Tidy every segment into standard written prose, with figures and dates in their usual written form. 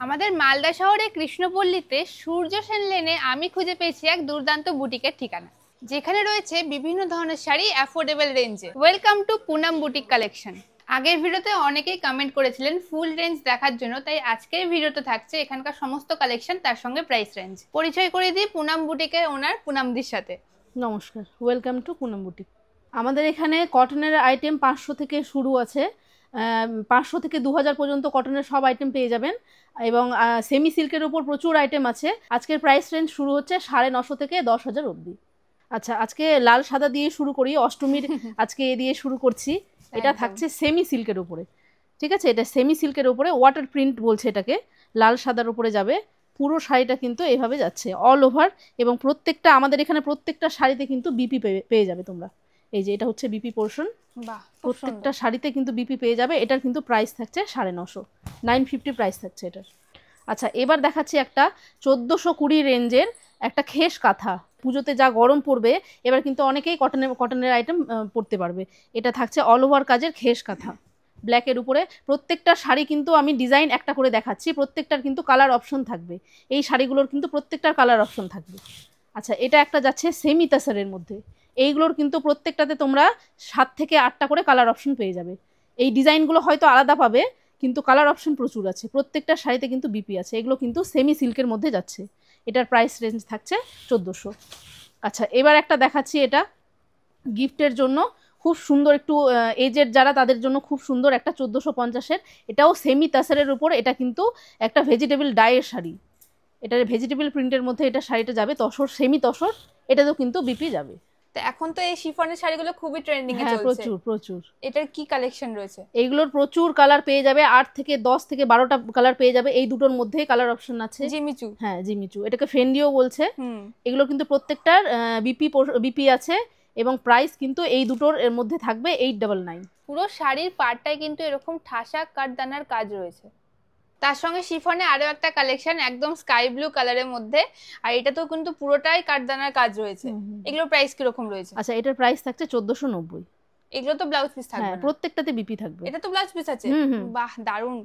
আমাদের মালদা শহরে কৃষ্ণপল্লীতে সূর্য সেন লেনে আমি খুঁজে পেয়েছি এক দুর্দান্ত বুটিকের ঠিকানা, যেখানে রয়েছে বিভিন্ন ধরনের শাড়ি অ্যাফোর্ডেবল রেঞ্জে। Welcome to Poonam boutique collection. আগের ভিডিওতে অনেকেই কমেন্ট করেছিলেন ফুল রেঞ্জ দেখার জন্য, তাই আজকের ভিডিওতে থাকছে এখানকার সমস্ত কালেকশন, তার সঙ্গে প্রাইস রেঞ্জ। পরিচয় করে দিই পুনাম বুটিকের ওনার পুনামদির সাথে। নমস্কার, ওয়েলকাম টু পুনাম বুটিক। আমাদের এখানে কটনের আইটেম 500 থেকে শুরু আছে, 500 থেকে 2000 পর্যন্ত কটনের সব আইটেম পেয়ে যাবেন, এবং সেমি সিল্কের উপর প্রচুর আইটেম আছে। আজকের প্রাইস রেঞ্জ শুরু হচ্ছে 950 থেকে 10,000 অবধি। আচ্ছা, আজকে লাল সাদা দিয়ে শুরু করি, অষ্টমীর আজকে এ দিয়ে শুরু করছি। এটা থাকছে সেমি সিল্কের উপরে, ঠিক আছে? এটা সেমি সিল্কের উপরে ওয়াটার প্রিন্ট বলছে এটাকে, লাল সাদার উপরে যাবে। পুরো শাড়িটা কিন্তু এভাবে যাচ্ছে অল ওভার, এবং প্রত্যেকটা আমাদের এখানে প্রত্যেকটা শাড়িতে কিন্তু বিপি পেয়ে যাবে তোমরা। এই যে এটা হচ্ছে বিপি পোর্শন, প্রত্যেকটা শাড়িতে কিন্তু বিপি পেয়ে যাবে। এটার কিন্তু প্রাইস থাকছে 950, 950 প্রাইস থাকছে এটার। আচ্ছা, এবার দেখাচ্ছি একটা 1420 রেঞ্জের একটা খেস কাঁথা। পুজোতে যা গরম পড়বে, এবার কিন্তু অনেকেই কটনের আইটেম পরতে পারবে। এটা থাকছে অল ওভার কাজের খেস কাঁথা, ব্ল্যাকের উপরে। প্রত্যেকটা শাড়ি কিন্তু আমি ডিজাইন একটা করে দেখাচ্ছি, প্রত্যেকটার কিন্তু কালার অপশন থাকবে। এই শাড়িগুলোর কিন্তু প্রত্যেকটার কালার অপশন থাকবে। আচ্ছা, এটা একটা যাচ্ছে সেমি তাসারের মধ্যে। এইগুলোর কিন্তু প্রত্যেকটাতে তোমরা 7 থেকে 8টা করে কালার অপশন পেয়ে যাবে। এই ডিজাইনগুলো হয়তো আলাদা পাবে, কিন্তু কালার অপশন প্রচুর আছে। প্রত্যেকটা শাড়িতে কিন্তু বিপি আছে। এগুলো কিন্তু সেমি সিল্কের মধ্যে যাচ্ছে। এটার প্রাইস রেঞ্জ থাকছে 1400। আচ্ছা, এবার একটা দেখাচ্ছি, এটা গিফটের জন্য খুব সুন্দর, একটু এজের যারা তাদের জন্য খুব সুন্দর একটা 1450-এর। এটাও সেমি তাসারের উপর। এটা কিন্তু একটা ভেজিটেবল ডাইয়ের শাড়ি, এটার ভেজিটেবল প্রিন্টের মধ্যে এটা শাড়িটা যাবে। তসর, সেমি তসর, এটাতেও কিন্তু বিপি যাবে। তো এখন তো এই শিফনের শাড়িগুলো খুবই ট্রেন্ডিং এ চলছে। প্রচুর প্রচুর। এটার কি কালেকশন রয়েছে? এইগুলোর প্রচুর কালার পেয়ে যাবে, 8 থেকে 10 থেকে 12টা কালার পেয়ে যাবে। এই দুটোর মধ্যেই কালার অপশন আছে। জিমিচু, হ্যাঁ জিমিচু, এটাকে ফেন্ডিও বলছে। এগুলো কিন্তু প্রত্যেকটার বিপি আছে, এবং প্রাইস কিন্তু এই দুটোর এর মধ্যে থাকবে 899। পুরো শাড়ির পাড়টায় কিন্তু এরকম ঠাসা কাঠদানার কাজ রয়েছে। তার সঙ্গে শিফনে আরো একটা কালেকশন একদম স্কাই ব্লু কালারের মধ্যে, আর এটাতেও কিন্তু পুরোটাই কাঠদানার কাজ রয়েছে। এগুলোর প্রাইস কিরকম রয়েছে? আচ্ছা, এটার প্রাইস থাকছে 1490। এগুলো তো ব্লাউজ পিস থাকবে? হ্যাঁ, প্রত্যেকটাতে বিপি থাকবে। এটা তো ব্লাউজ পিস আছে? বাহ, দারুণ।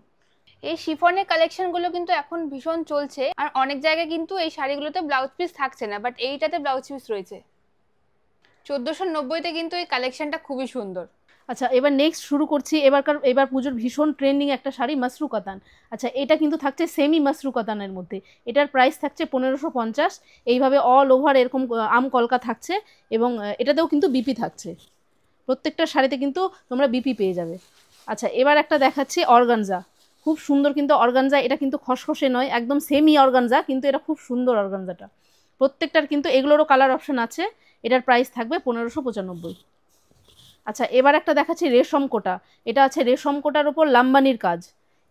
এই শিফনের কালেকশন গুলো কিন্তু এখন ভীষণ চলছে, আর অনেক জায়গায় কিন্তু এই শাড়িগুলোতে ব্লাউজ পিস থাকছে না, বাট এইটাতে ব্লাউজ পিস রয়েছে। 1490-তে কিন্তু এই কালেকশনটা খুবই সুন্দর। আচ্ছা, এবার নেক্সট শুরু করছি। এবার পুজোর ভীষণ ট্রেন্ডিং একটা শাড়ি, মাসরু কাতান। আচ্ছা, এটা কিন্তু থাকছে সেমি মাসরু কাতানের মধ্যে। এটার প্রাইস থাকছে 1550। এইভাবে অল ওভার এরকম আম কলকা থাকছে, এবং এটাতেও কিন্তু বিপি থাকছে। প্রত্যেকটা শাড়িতে কিন্তু তোমরা বিপি পেয়ে যাবে। আচ্ছা, এবার একটা দেখাচ্ছি অর্গানজা, খুব সুন্দর কিন্তু অর্গানজা। এটা কিন্তু খসখসে নয়, একদম সেমি অর্গানজা, কিন্তু এটা খুব সুন্দর অর্গানজাটা। প্রত্যেকটার কিন্তু এগুলোরও কালার অপশন আছে। এটার প্রাইস থাকবে 1595। আচ্ছা, এবার একটা দেখাচ্ছি রেশম কোটা। এটা আছে রেশম কোটার উপর লাম্বানির কাজ।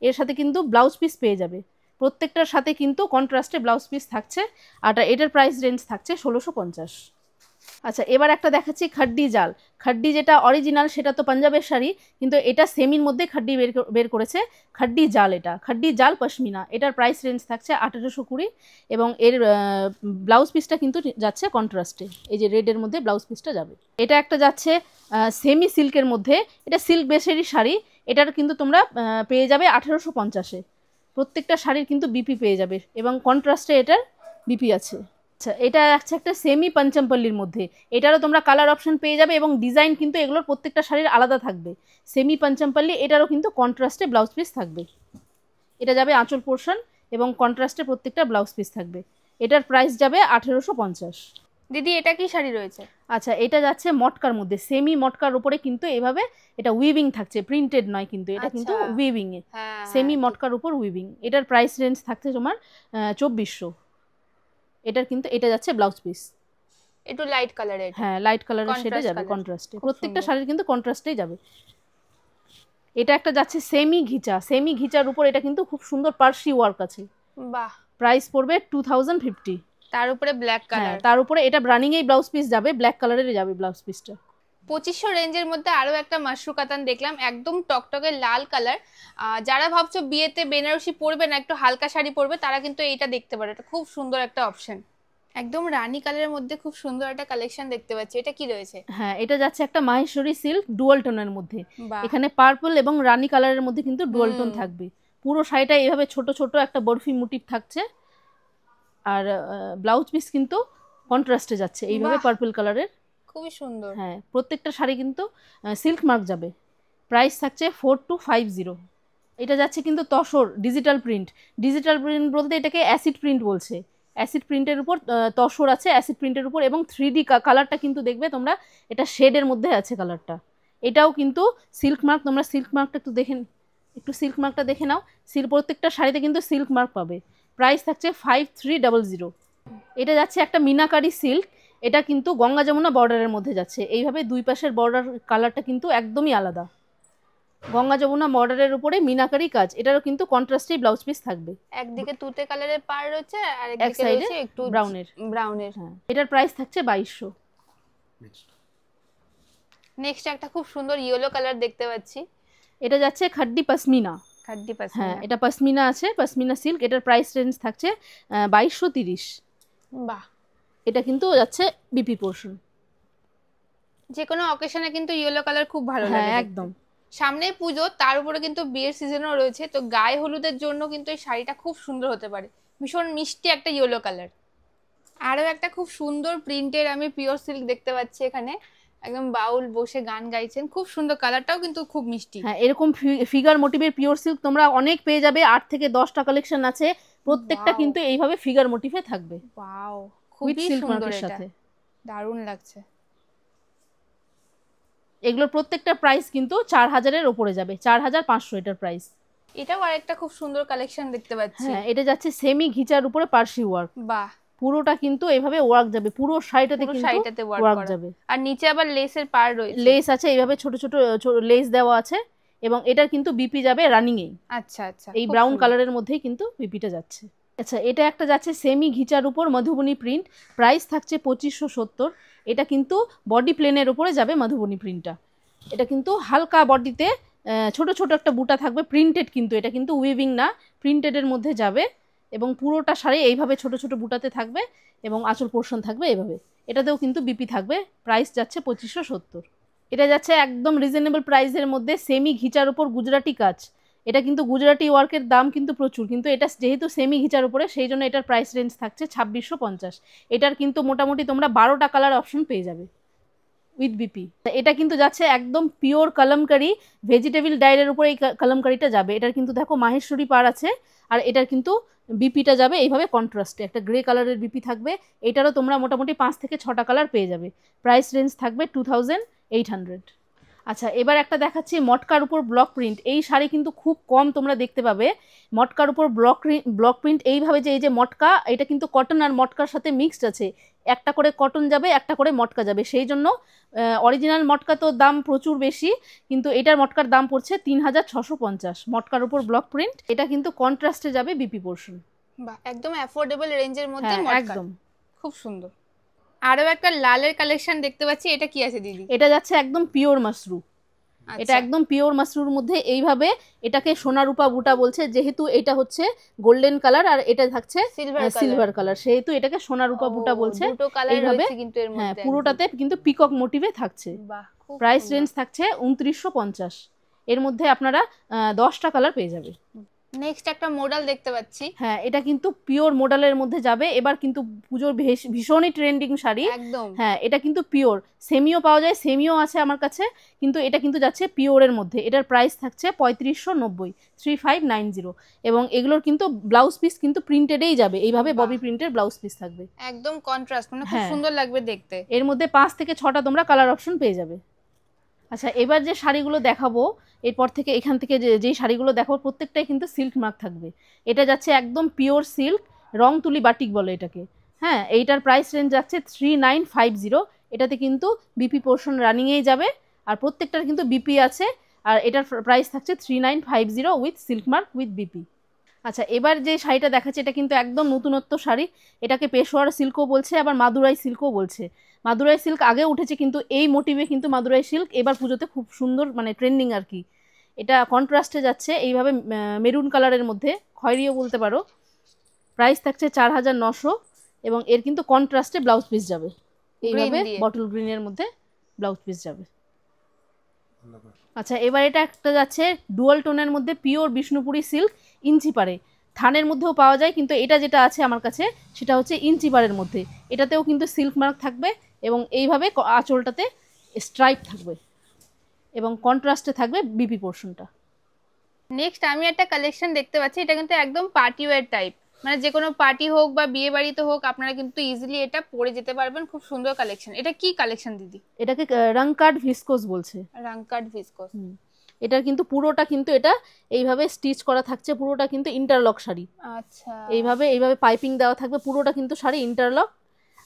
এর সাথে কিন্তু ব্লাউজ পিস পেয়ে যাবে। প্রত্যেকটার সাথে কিন্তু কন্ট্রাস্টে ব্লাউজ পিস থাকছে, আর এটার প্রাইস রেঞ্জ থাকছে 1650। আচ্ছা, এবার একটা দেখাচ্ছি খাড্ডি জাল। খাড্ডি যেটা অরিজিনাল সেটা তো পাঞ্জাবের শাড়ি, কিন্তু এটা সেমির মধ্যে খাড্ডি বের করেছে। খাড্ডি জাল, এটা খাড্ডি জাল পশমিনা। এটার প্রাইস রেঞ্জ থাকছে 1820, এবং এর ব্লাউজ পিসটা কিন্তু যাচ্ছে কন্ট্রাস্টে। এই যে রেডের মধ্যে ব্লাউজ পিসটা যাবে। এটা একটা যাচ্ছে সেমি সিল্কের মধ্যে, এটা সিল্ক বেসেরই শাড়ি। এটার কিন্তু তোমরা পেয়ে যাবে 1850-এ। প্রত্যেকটা শাড়ির কিন্তু বিপি পেয়ে যাবে, এবং কন্ট্রাস্টে এটার বিপি আছে। আচ্ছা, এটা আছে একটা সেমি পঞ্চমপল্লির মধ্যে। এটারও তোমরা কালার অপশন পেয়ে যাবে, এবং ডিজাইন কিন্তু এগুলোর প্রত্যেকটা শাড়ির আলাদা থাকবে। সেমি পঞ্চমপল্লি, এটারও কিন্তু কন্ট্রাস্টে ব্লাউজ পিস থাকবে। এটা যাবে আঁচল পোর্শন, এবং কন্ট্রাস্টে প্রত্যেকটা ব্লাউজ পিস থাকবে। এটার প্রাইস যাবে 1850। দিদি, এটা কি শাড়ি রয়েছে? আচ্ছা, এটা যাচ্ছে মটকার মধ্যে, সেমি মটকার উপরে কিন্তু এভাবে এটা উইভিং থাকছে, প্রিন্টেড নয় কিন্তু, এটা কিন্তু উইভিং এ, সেমি মটকার উপর উইভিং। এটার প্রাইস রেঞ্জ থাকছে তোমার 2400। এটার কিন্তু এটা যাচ্ছে ব্লাউজ পিস একটু লাইট কালারের। হ্যাঁ, লাইট কালারের শেডে যাবে, কন্ট্রাস্টে। প্রত্যেকটা শাড়ির কিন্তু কন্ট্রাস্টেই যাবে। এটা একটা যাচ্ছে সেমি ঘিচা। সেমি ঘিচার উপর এটা কিন্তু খুব সুন্দর পার্সি ওয়ার্ক আছে। বাহ। প্রাইস পড়বে 2050। তার উপরে ব্ল্যাক কালার, তার উপরে এটা রানিং এই ব্লাউজ পিস যাবে, ব্ল্যাক কালারের যাবে ব্লাউজ পিসটা। 2500 রেঞ্জের মধ্যে আরো একটা মাশরু কাতান দেখলাম, একদম টকটকে লাল কালার। যারা ভাবছো বিয়েতে বেনারসি পরবে না, একটু হালকা শাড়ি পরবে, তারা কিন্তু এইটা দেখতে পারে। এটা খুব সুন্দর একটা অপশন, একদম রানী কালারের মধ্যে খুব সুন্দর একটা কালেকশন দেখতে পাচ্ছি। এটা কি রয়েছে? হ্যাঁ, এটা যাচ্ছে একটা মাহেশ্বরী সিল্ক ডুয়াল টোনের মধ্যে। এখানে পার্পল এবং রানী কালারের মধ্যে কিন্তু ডুয়াল টোন থাকবে। পুরো শাড়িটা এইভাবে ছোট ছোট একটা বরফি মোটিভ থাকছে, আর ব্লাউজ পিস কিন্তু কন্ট্রাস্টে যাচ্ছে এইভাবে পার্পল কালারের, খুবই সুন্দর। হ্যাঁ প্রত্যেকটা শাড়ি কিন্তু সিল্ক মার্ক যাবে। প্রাইস থাকছে 4250। এটা যাচ্ছে কিন্তু tussar digital print. Digital print বলতে এটাকে অ্যাসিড প্রিন্ট বলছে। অ্যাসিড প্রিন্টের উপর তসর আছে অ্যাসিড প্রিন্টের উপর, এবং 3D কালারটা কিন্তু দেখবে তোমরা এটা শেডের মধ্যে আছে কালারটা। এটাও কিন্তু সিল্ক মার্ক, তোমরা সিল্ক মার্কটা একটু সিল্ক মার্কটা দেখে নাও। প্রত্যেকটা শাড়িতে কিন্তু সিল্ক মার্ক পাবে। প্রাইস থাকছে 5300। এটা যাচ্ছে একটা মিনাকারি সিল্ক, এটা কিন্তু গঙ্গা যমুনা বর্ডারের মধ্যে যাচ্ছে। এইভাবে দুই পাশের বর্ডার কালারটা কিন্তু একদমই আলাদা। গঙ্গা যমুনা বর্ডারের উপরে মিনাকারি কাজ, এটারও কিন্তু কন্ট্রাস্টে ব্লাউজ পিস থাকবে। একদিকে তুতে কালারের পাড় রয়েছে আর একদিকে রয়েছে একটু ব্রাউনের। হ্যাঁ, এটার প্রাইস থাকছে 2200। নেক্সট একটা খুব সুন্দর ইয়েলো কালার দেখতে পাচ্ছি, এটা যাচ্ছে খাড্ডি পশমিনা। হ্যাঁ, এটা পশমিনা আছে, পশমিনা সিল্ক। এটার প্রাইস রেঞ্জ থাকছে 2230। বাহ, এটা কিন্তু যাচ্ছে বিপি পোর্শন। যে কোনো অকেশনে কিন্তু ইয়েলো কালার খুব ভালো লাগে। হ্যাঁ একদম। সামনে পুজো, তার উপরে কিন্তু বিয়ের সিজনও রয়েছে, তো গায়ে হলুদের জন্য কিন্তু এই শাড়িটা খুব সুন্দর হতে পারে। ভীষণ মিষ্টি একটা ইয়েলো কালার। আরও একটা খুব সুন্দর প্রিন্টের আমি পিওর সিল্ক দেখতে পাচ্ছি এখানে, একদম বাউল বসে গান গাইছেন, খুব সুন্দর, কালারটাও কিন্তু খুব মিষ্টি। হ্যাঁ, এরকম ফিগার মোটিভের পিওর সিল্ক তোমরা অনেক পেয়ে যাবে। 8 থেকে 10টা কালেকশন আছে, প্রত্যেকটা কিন্তু এইভাবে ফিগার মোটিভে থাকবে। ওয়াও, খুবই সুন্দর, এটা দারুণ লাগছে। এগুলোর প্রত্যেকটা প্রাইস কিন্তু 4000-এর উপরে যাবে, 4500 এটার প্রাইস। এটাও আরেকটা খুব সুন্দর কালেকশন দেখতে পাচ্ছি। হ্যাঁ, এটা যাচ্ছে সেমি ঘিচার উপরে পার্সি ওয়ার্ক। বাহ, পুরোটা কিন্তু এভাবে ওয়ার্ক যাবে, পুরো শাড়িটাতে কিন্তু ওয়ার্ক যাবে। আর নিচে আবার লেসের পাড় রয়েছে, লেস আছে এইভাবে ছোট ছোট লেস দেওয়া আছে, এবং এটার কিন্তু বিপি যাবে রানিং এই। আচ্ছা আচ্ছা, এই ব্রাউন কালারের মধ্যেই কিন্তু বিপিটা যাচ্ছে। আচ্ছা, এটা একটা যাচ্ছে সেমি ঘিচার উপর মধুবনী প্রিন্ট। প্রাইস থাকছে 2570। এটা কিন্তু বডি প্লেনের উপরে যাবে মধুবনী প্রিন্টটা। এটা কিন্তু হালকা বডিতে ছোট ছোট একটা বুটা থাকবে, প্রিন্টেড কিন্তু, এটা কিন্তু উইভিং না, প্রিন্টেডের মধ্যে যাবে। এবং পুরোটা শাড়ি এইভাবে ছোট ছোট বুটাতে থাকবে, এবং আঁচল পোর্শন থাকবে এইভাবে। এটাতেও কিন্তু বিপি থাকবে। প্রাইস যাচ্ছে 2570। এটা যাচ্ছে একদম রিজনেবল প্রাইসের মধ্যে সেমি ঘিচার উপর গুজরাটি কাজ। এটা কিন্তু গুজরাটি ওয়ার্কের দাম কিন্তু প্রচুর, কিন্তু এটা যেহেতু সেমি ঘিচার উপরে সেই জন্য এটার প্রাইস রেঞ্জ থাকছে 2650। এটার কিন্তু মোটামুটি তোমরা 12টা কালার অপশন পেয়ে যাবে উইথ বিপি। এটা কিন্তু যাচ্ছে একদম পিওর কলমকারি, ভেজিটেবল ডাইয়ের উপরে এই কলমকারিটা যাবে। এটার কিন্তু দেখো মাহেশ্বরী পাড় আছে, আর এটার কিন্তু বিপিটা যাবে এইভাবে কন্ট্রাস্টে, একটা গ্রে কালারের বিপি থাকবে। এটারও তোমরা মোটামুটি 5 থেকে 6টা কালার পেয়ে যাবে। প্রাইস রেঞ্জ থাকবে 2800। আচ্ছা, এবার একটা দেখাচ্ছি মটকার উপর ব্লক প্রিন্ট। এই শাড়ি কিন্তু খুব কম তোমরা দেখতে পাবে। মটকার উপর ব্লক প্রিন্ট এইভাবে, যে এই যে মটকা, এটা কিন্তু কটন আর মটকার সাথে মিক্সড আছে। একটা করে কটন যাবে, একটা করে মটকা যাবে, সেই জন্য অরিজিনাল মটকা তো দাম প্রচুর বেশি, কিন্তু এটার মটকার দাম পড়ছে 3650। মটকার উপর ব্লক প্রিন্ট, এটা কিন্তু কন্ট্রাস্টে যাবে বিপি পোর্শন। বাহ, একদম অ্যাফোর্ডেবল রেঞ্জের মধ্যে মটকা, একদম খুব সুন্দর। আরো একটা লালের কালেকশন দেখতে পাচ্ছি, এটা কি আছে দিদি? এটা যাচ্ছে একদম পিওর মাশরু। এটা একদম পিওর মাশরুর মধ্যে এইভাবে, এটাকে সোনা রূপা বুটা বলছে, যেহেতু এটা হচ্ছে গোল্ডেন কালার আর এটা থাকছে সিলভার কালার, সেহেতু এটাকে সোনা রূপা বুটা বলছে। এইভাবে হ্যাঁ, পুরোটাতে কিন্তু পিকক মোটিভে থাকছে। প্রাইস রেঞ্জ থাকছে 2950। এর মধ্যে আপনারা 10টা কালার পেয়ে যাবে। নেক্সট একটা মডেল দেখতে পাচ্ছি। হ্যাঁ, এটা কিন্তু পিওর মডেলের মধ্যে যাবে। এবার কিন্তু পুজোর ভীষণই ট্রেন্ডিং শাড়ি একদম। হ্যাঁ, এটা কিন্তু পিওর, সেমিও পাওয়া যায়, সেমিও আছে আমার কাছে, কিন্তু এটা কিন্তু যাচ্ছে পিওরের মধ্যে। এটার প্রাইস থাকছে 3590, 3590। এবং এগুলোর কিন্তু ব্লাউজ পিস কিন্তু প্রিন্টেডেই যাবে, এইভাবে ববি প্রিন্টের ব্লাউজ পিস থাকবে, একদম কন্ট্রাস্ট, মানে খুব সুন্দর লাগবে দেখতে। এর মধ্যে 5 থেকে 6টা তোমরা কালার অপশন পেয়ে যাবে। আচ্ছা, এবার যে শাড়িগুলো দেখাবো, এরপর থেকে এখান থেকে যেই শাড়িগুলো দেখাবো প্রত্যেকটাই কিন্তু সিল্ক মার্ক থাকবে। এটা যাচ্ছে একদম পিওর সিল্ক, রং তুলি বাটিক বলে এটাকে। হ্যাঁ, এইটার প্রাইস রেঞ্জ যাচ্ছে 3950। এটাতে কিন্তু বিপি পোর্শন রানিংয়েই যাবে, আর প্রত্যেকটার কিন্তু বিপি আছে, আর এটার প্রাইস থাকছে 3950 with silk mark with BP. আচ্ছা, এবার যে শাড়িটা দেখাচ্ছে এটা কিন্তু একদম নতুনত্ব শাড়ি। এটাকে পেশোয়ার সিল্কও বলছে, আবার মাদুরাই সিল্কও বলছে। মাদুরাই সিল্ক আগে উঠেছে, কিন্তু এই মোটিভে কিন্তু মাদুরাই সিল্ক এবার পুজোতে খুব সুন্দর, মানে ট্রেন্ডিং আর কি। এটা কন্ট্রাস্টে যাচ্ছে এইভাবে মেরুন কালারের মধ্যে, খয়েরিও বলতে পারো। প্রাইস থাকছে 4900, এবং এর কিন্তু কন্ট্রাস্টে ব্লাউজ পিস যাবে এইভাবে, বটল গ্রিনের মধ্যে ব্লাউজ পিস যাবে। আচ্ছা, এবার এটা একটা যাচ্ছে ডুয়াল টোনের মধ্যে পিওর বিষ্ণুপুরি সিল্ক ইঞ্চি পারে। থানের মধ্যেও পাওয়া যায়, কিন্তু এটা যেটা আছে আমার কাছে সেটা হচ্ছে ইঞ্চি পারের মধ্যে। এটাতেও কিন্তু সিল্ক মার্ক থাকবে এবং এইভাবে আঁচলটাতে স্ট্রাইপ থাকবে এবং কন্ট্রাস্টে থাকবে বিপি পোর্শনটা। নেক্সট আমি একটা কালেকশন দেখতে পাচ্ছি, এটা কিন্তু একদম পার্টি ওয়্যার টাইপ, মানে যে কোনো পার্টি হোক বা বিয়ে বাড়িতে হোক আপনারা কিন্তু ইজিলি এটা পরে যেতে পারবেন। খুব সুন্দর কালেকশন। এটা কি কালেকশন দিদি? এটাকে রংকার্ড ভিসকোস বলছে। রাঙ্কার্ড ভিসকোস। এটার কিন্তু পুরোটা কিন্তু এটা এইভাবে স্টিচ করা থাকছে, পুরোটা কিন্তু ইন্টারলক শাড়ি। আচ্ছা, এইভাবে এইভাবে পাইপিং দেওয়া থাকবে, পুরোটা কিন্তু শাড়ি ইন্টারলক।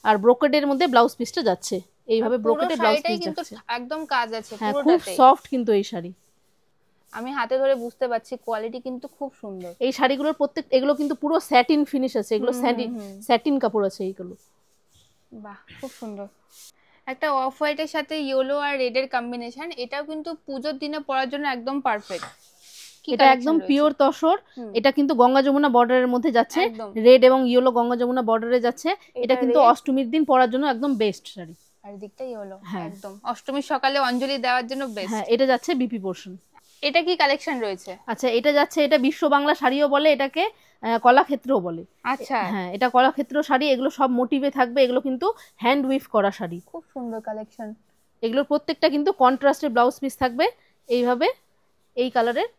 আর ব্রোকেডের মধ্যে ব্লাউজ পিসটা যাচ্ছে, এইভাবে ব্রোকেডে ব্লাউজ পিস কিন্তু যাচ্ছে। একদম কাজ আছে হ্যাঁ, খুব পুরোটাতে। সফট কিন্তু এই শাড়ি। আমি হাতে ধরে বুঝতে পারছি কোয়ালিটি কিন্তু খুব সুন্দর। এই শাড়িগুলোর এগুলো কিন্তু পুরো স্যাটিন ফিনিশ আছে, এগুলো স্যাটিন কাপড় আছে এইগুলো। বাহ, খুব সুন্দর। একটা অফ হোয়াইটের সাথে ইয়েলো আর রেড এর কম্বিনেশন, এটাও কিন্তু পূজোর দিনে পরার জন্য একদম পারফেক্ট। এটা একদম পিওর তসর। এটা কিন্তু গঙ্গা যমুনা বর্ডারের মধ্যে যাচ্ছে, রেড এবং ইয়েলো গঙ্গা যমুনা বর্ডারে যাচ্ছে। এটা কিন্তু অষ্টমীর দিন পরার জন্য একদম বেস্ট শাড়ি। আর দিকটা ইয়েলো, একদম অষ্টমীর সকালে অঞ্জলি দেওয়ার জন্য বেস্ট। হ্যাঁ, এটা যাচ্ছে বিপি পোর্শন। এটা কি কালেকশন রয়েছে? আচ্ছা, এটা যাচ্ছে, এটা বিশ্ব বাংলা শাড়িও বলে, এটাকে কলাক্ষেত্রও বলে। আচ্ছা, হ্যাঁ, এটা কলাক্ষেত্র শাড়ি। এগুলো সব মোটিভে থাকবে, এগুলো কিন্তু হ্যান্ড উইভ করা শাড়ি। খুব সুন্দর কালেকশন। এগুলোর প্রত্যেকটা কিন্তু কন্ট্রাস্টের ব্লাউজ পিস থাকবে এইভাবে, এই কালারের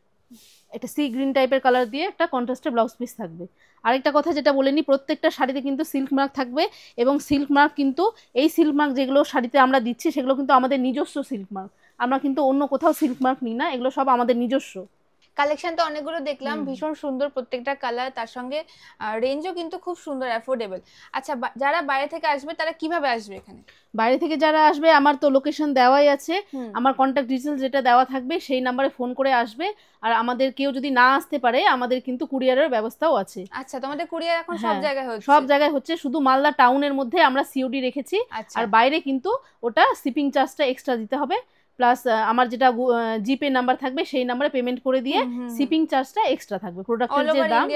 একটা সি গ্রিন টাইপের কালার দিয়ে একটা কন্ট্রাস্টের ব্লাউজ পিস থাকবে। আরেকটা কথা যেটা বলেনি, প্রত্যেকটা শাড়িতে কিন্তু সিল্ক মার্ক থাকবে এবং সিল্ক মার্ক কিন্তু এই সিল্ক মার্ক যেগুলো শাড়িতে আমরা দিচ্ছি সেগুলো কিন্তু আমাদের নিজস্ব সিল্ক মার্ক। আমরা কিন্তু অন্য কোথাও সিল্ক মার্ক নিই না, এগুলো সব আমাদের নিজস্ব। কালেকশন তো অনেকগুলো দেখলাম, ভীষণ সুন্দর প্রত্যেকটা কালার, তার সঙ্গে রেঞ্জও কিন্তু খুব সুন্দর, অ্যাফোর্ডেবল। আচ্ছা, যারা বাইরে থেকে আসবে তারা কিভাবে আসবে এখানে? বাইরে থেকে যারা আসবে, আমার তো লোকেশন দেওয়াই আছে, আমার কন্ট্যাক্ট ডিটেলস যেটা দেওয়া থাকবে সেই নাম্বারে ফোন করে আসবে। আর আমাদের কেউ যদি না আসতে পারে, আমাদের কিন্তু কুরিয়ারের ব্যবস্থাও আছে। আচ্ছা, তোমাদের কুরিয়ার এখন সব জায়গায় হচ্ছে? সব জায়গায় হচ্ছে, শুধু মালদা টাউনের মধ্যে আমরা সিওডি রেখেছি। আর বাইরে কিন্তু ওটা শিপিং চার্জটা এক্সট্রা দিতে হবে, প্লাস আমার যেটা জিপে নাম্বার থাকবে সেই নাম্বারে পেমেন্ট করে দিয়ে শিপিং চার্জটা এক্সট্রা থাকবে। প্রোডাক্টের যে দাম।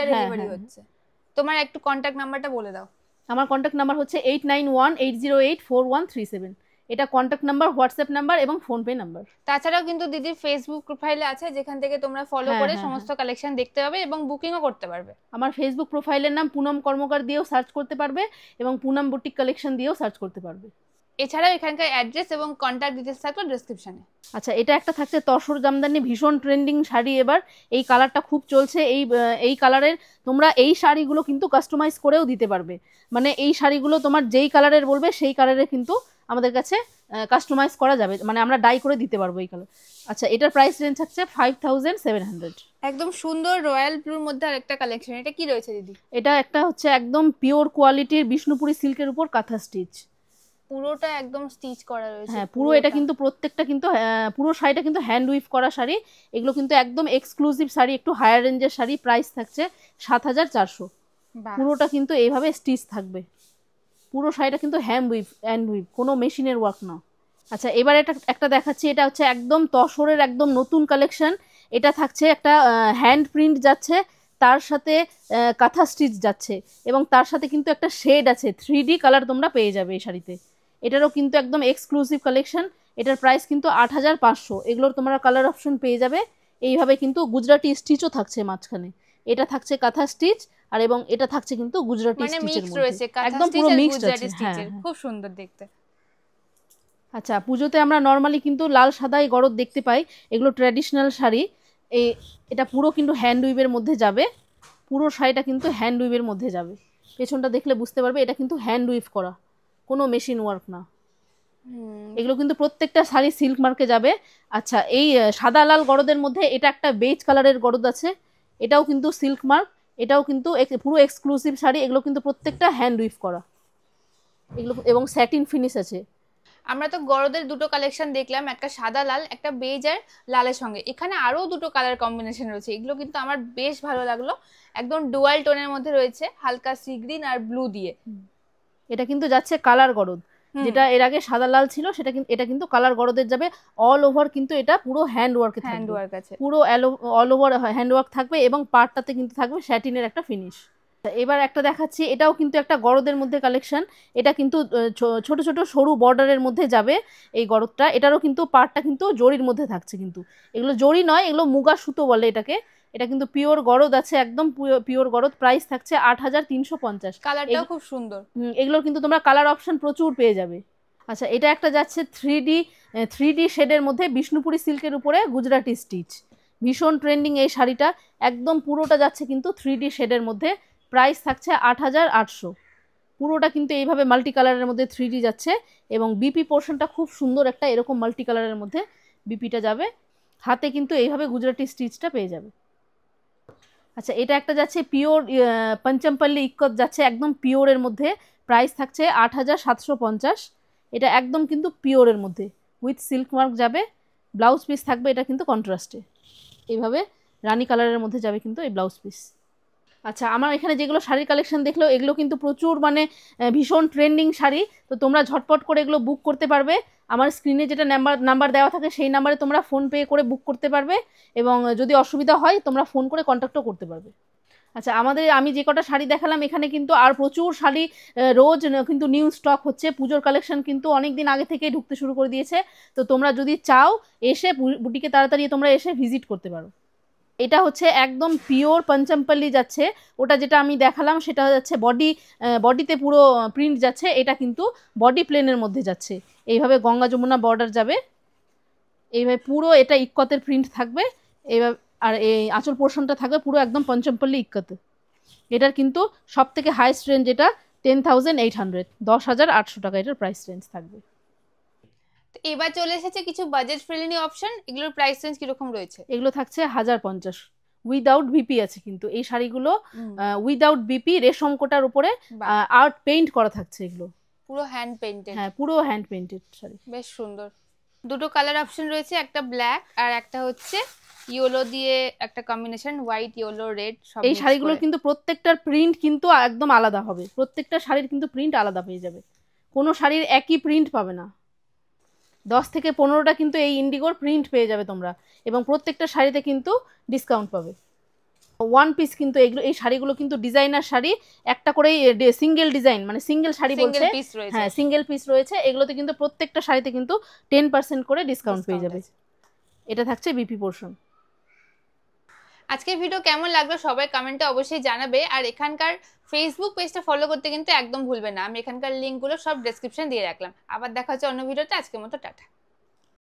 তোমার একটু কন্ট্যাক্ট নাম্বারটা বলে দাও। আমার কন্ট্যাক্ট নাম্বার হচ্ছে 8918084137। এটা কন্ট্যাক্ট নাম্বার, হোয়াটসঅ্যাপ নাম্বার এবং ফোনপে নাম্বার। তাছাড়াও কিন্তু দিদির ফেসবুক প্রোফাইলে আছে, যেখান থেকে তোমরা ফলো করে সমস্ত কালেকশন দেখতে পাবে এবং বুকিংও করতে পারবে। আমার ফেসবুক প্রোফাইলের নাম পুনম কর্মকার দিয়েও সার্চ করতে পারবে এবং পুনম বুটিক কালেকশন দিয়েও সার্চ করতে পারবে। এছাড়াও এখানকার অ্যাড্রেস এবং কন্ট্যাক্ট ডিটেইলস থাকবে ডেসক্রিপশনে। আচ্ছা, এটা একটা থাকছে তসর জামদানি, ভীষণ ট্রেন্ডিং শাড়ি এবার। এই কালারটা খুব চলছে। এই কালারের তোমরা এই শাড়িগুলো কিন্তু কাস্টমাইজ করেও দিতে পারবে, মানে এই শাড়িগুলো তোমার যেই কালারের বলবে সেই কালারের কিন্তু আমাদের কাছে কাস্টমাইজ করা যাবে, মানে আমরা ডাই করে দিতে পারবো এই কালার। আচ্ছা, এটার প্রাইস রেঞ্জ থাকছে 5700। একদম সুন্দর রয়্যাল ব্লুর মধ্যে আরেকটা কালেকশন, এটা কি রয়েছে দিদি? এটা একটা হচ্ছে একদম পিওর কোয়ালিটির বিষ্ণুপুরি সিল্কের উপর কাঁথা স্টিচ, পুরোটা একদম স্টিচ করা রয়েছে। হ্যাঁ, পুরো এটা কিন্তু প্রত্যেকটা কিন্তু পুরো শাড়িটা কিন্তু হ্যান্ড উইভ করা শাড়ি। এগুলো কিন্তু একদম এক্সক্লুসিভ শাড়ি, একটু হায়ার রেঞ্জের শাড়ি। প্রাইস থাকছে 7400। পুরোটা কিন্তু এইভাবে স্টিচ থাকবে, পুরো শাড়িটা কিন্তু হ্যান্ড উইভ, কোনো মেশিনের ওয়ার্ক না। আচ্ছা, এবার একটা দেখাচ্ছি, এটা হচ্ছে একদম তসরের একদম নতুন কালেকশন। এটা থাকছে একটা হ্যান্ড প্রিন্ট যাচ্ছে, তার সাথে কাঁথা স্টিচ যাচ্ছে এবং তার সাথে কিন্তু একটা শেড আছে, 3D কালার তোমরা পেয়ে যাবে এই শাড়িতে। এটারও কিন্তু একদম এক্সক্লুসিভ কালেকশন। এটার প্রাইস কিন্তু 8500। এগুলোর তোমরা কালার অপশন পেয়ে যাবে। এইভাবে কিন্তু গুজরাটি স্টিচও থাকছে মাঝখানে। এটা থাকছে কাঁথা স্টিচ আর এবং এটা থাকছে কিন্তু গুজরাটি স্টিচের মধ্যে, একদম পুরো মিক্সড আছে। খুব সুন্দর দেখতে। আচ্ছা, পুজোতে আমরা নর্মালি কিন্তু লাল সাদাই গরদ দেখতে পাই, এগুলো ট্র্যাডিশনাল শাড়ি। এটা পুরো কিন্তু হ্যান্ড উইভের মধ্যে যাবে, পুরো শাড়িটা কিন্তু হ্যান্ড উইভের মধ্যে যাবে। পেছনটা দেখলে বুঝতে পারবে এটা কিন্তু হ্যান্ড উইভ করা, কোনো মেশিন ওয়ার্ক না। এগুলো কিন্তু প্রত্যেকটা শাড়ি সিল্ক মার্কে যাবে। আচ্ছা, এই সাদা লাল গরদের মধ্যে এটা একটা বেজ কালারের গরদ আছে, এটাও কিন্তু সিল্ক মার্ক। এটাও কিন্তু পুরো এক্সক্লুসিভ শাড়ি। এগুলো কিন্তু প্রত্যেকটা হ্যান্ড উইভ করা, এগুলো এবং স্যাটিন ফিনিশ আছে। আমরা তো গরদের দুটো কালেকশন দেখলাম, একটা সাদা লাল, একটা বেজ আর লালের সঙ্গে। এখানে আরো দুটো কালার কম্বিনেশন রয়েছে, এগুলো কিন্তু আমার বেশ ভালো লাগলো। একদম ডুয়াল টোনের মধ্যে রয়েছে, হালকা সি গ্রিন আর ব্লু দিয়ে। এটা কিন্তু যাচ্ছে কালার গরদ, যেটা এর আগে সাদা লাল ছিল সেটা কিন্তু, এটা কিন্তু কালার গরদের যাবে। অল ওভার কিন্তু এটা পুরো হ্যান্ড ওয়ার্ক আছে, পুরো অল ওভার হ্যান্ড ওয়ার্ক থাকবে এবং পার্টটাতে কিন্তু থাকবে স্যাটিনের একটা ফিনিশ। এবার একটা দেখাচ্ছি, এটাও কিন্তু একটা গরদের মধ্যে কালেকশন। এটা কিন্তু ছোট ছোট সরু বর্ডারের মধ্যে যাবে এই গরদটা। এটারও কিন্তু পার্টটা কিন্তু জরির মধ্যে থাকছে, কিন্তু এগুলো জরি নয়, এগুলো মুগা সুতো বলে এটাকে। এটা কিন্তু পিওর গরদ আছে, একদম পিওর গরদ। প্রাইস থাকছে 8,350। কালারটাও খুব সুন্দর। এগুলোর কিন্তু তোমরা কালার অপশন প্রচুর পেয়ে যাবে। আচ্ছা, এটা একটা যাচ্ছে 3D শেডের মধ্যে বিষ্ণুপুরি সিল্কের উপরে গুজরাটি স্টিচ। ভীষণ ট্রেন্ডিং এই শাড়িটা, একদম পুরোটা যাচ্ছে কিন্তু 3D শেডের মধ্যে। প্রাইস থাকছে 8,800। পুরোটা কিন্তু এইভাবে মাল্টি কালারের মধ্যে 3D যাচ্ছে, এবং বিপি পোর্শনটা খুব সুন্দর একটা এরকম মাল্টি কালারের মধ্যে বিপিটা যাবে। হাতে কিন্তু এইভাবে গুজরাটি স্টিচটা পেয়ে যাবে। আচ্ছা, এটা একটা যাচ্ছে পিওর পঞ্চমপল্লী ইক্কত যাচ্ছে, একদম পিওরের মধ্যে। প্রাইস থাকছে 8,750। এটা একদম কিন্তু পিওরের মধ্যে উইথ সিল্ক মার্ক যাবে। ব্লাউজ পিস থাকবে এটা কিন্তু কন্ট্রাস্টে, এইভাবে রানী কালারের মধ্যে যাবে কিন্তু এই ব্লাউজ পিস। আচ্ছা, আমার এখানে যেগুলো শাড়ির কালেকশন দেখলো, এগুলো কিন্তু প্রচুর মানে ভীষণ ট্রেন্ডিং শাড়ি। তো তোমরা ঝটপট করে এগুলো বুক করতে পারবে। আমার স্ক্রিনে যেটা নাম্বার দেওয়া থাকে সেই নাম্বারে তোমরা ফোন পে করে বুক করতে পারবে, এবং যদি অসুবিধা হয় তোমরা ফোন করে কন্ট্যাক্টও করতে পারবে। আচ্ছা, আমি যে কটা শাড়ি দেখালাম, এখানে কিন্তু আর প্রচুর শাড়ি রোজ কিন্তু নিউ স্টক হচ্ছে। পুজোর কালেকশন কিন্তু অনেক দিন আগে থেকেই ঢুকতে শুরু করে দিয়েছে। তো তোমরা যদি চাও এসে বুটিকে তাড়াতাড়ি তোমরা এসে ভিজিট করতে পারো। এটা হচ্ছে একদম পিওর পঞ্চমপল্লী যাচ্ছে। ওটা যেটা আমি দেখালাম সেটা যাচ্ছে বডিতে পুরো প্রিন্ট যাচ্ছে। এটা কিন্তু বডি প্লেনের মধ্যে যাচ্ছে, এইভাবে গঙ্গা যমুনা বর্ডার যাবে, এইভাবে পুরো এটা ইক্কতের প্রিন্ট থাকবে এইভাবে। আর এই আঁচল পোর্শনটা থাকবে পুরো একদম পঞ্চমপল্লী ইক্কতে। এটার কিন্তু সব থেকে হাইস্ট রেঞ্জ এটা 10,800, 10,800 টাকা এটার প্রাইস রেঞ্জ থাকবে। এবার চলে এসেছে কিছু বাজেট ফ্রেন্ডলি অপশন। এগুলোর প্রাইস রেঞ্জ কিরকম রয়েছে? এগুলো থাকছে 1,050। উইদাউট বিপি আছে কিন্তু এই শাড়িগুলো, উইদাউট বিপি রেশম কোটার উপরে আর্ট পেইন্ট করা থাকছে। এগুলো পুরো হ্যান্ড পেইন্টেড। হ্যাঁ, পুরো হ্যান্ড পেইন্টেড শাড়ি, বেশ সুন্দর। দুটো কালার অপশন রয়েছে, একটা ব্ল্যাক আর একটা হচ্ছে ইয়েলো দিয়ে একটা কম্বিনেশন, হোয়াইট ইয়েলো রেড সব। এই শাড়িগুলোর কিন্তু প্রত্যেকটার প্রিন্ট কিন্তু একদম আলাদা হবে। প্রত্যেকটা শাড়ির কিন্তু প্রিন্ট আলাদা পেয়ে যাবে, কোনো শাড়ির একই প্রিন্ট পাবে না। 10 থেকে 15টা কিন্তু এই ইন্ডিগোর প্রিন্ট পেয়ে যাবে তোমরা, এবং প্রত্যেকটা শাড়িতে কিন্তু ডিসকাউন্ট পাবে। ওয়ান পিস কিন্তু এই শাড়িগুলো কিন্তু ডিজাইনার শাড়ি, একটা করেই সিঙ্গেল ডিজাইন, মানে সিঙ্গেল শাড়ি বলছে, হ্যাঁ সিঙ্গেল পিস রয়েছে। এগুলোতে কিন্তু প্রত্যেকটা শাড়িতে কিন্তু 10% করে ডিসকাউন্ট পেয়ে যাবে। এটা থাকছে বিপি পোর্শন। আজকের ভিডিও কেমন লাগলো সবাই কমেন্টে অবশ্যই জানাবে, আর এখানকার ফেসবুক পেজটা ফলো করতে কিন্তু একদম ভুলবে না। আমি এখানকার লিঙ্কগুলো সব ডেসক্রিপশন দিয়ে রাখলাম। আবার দেখা হচ্ছে অন্য ভিডিওতে। আজকের মতো টাটা।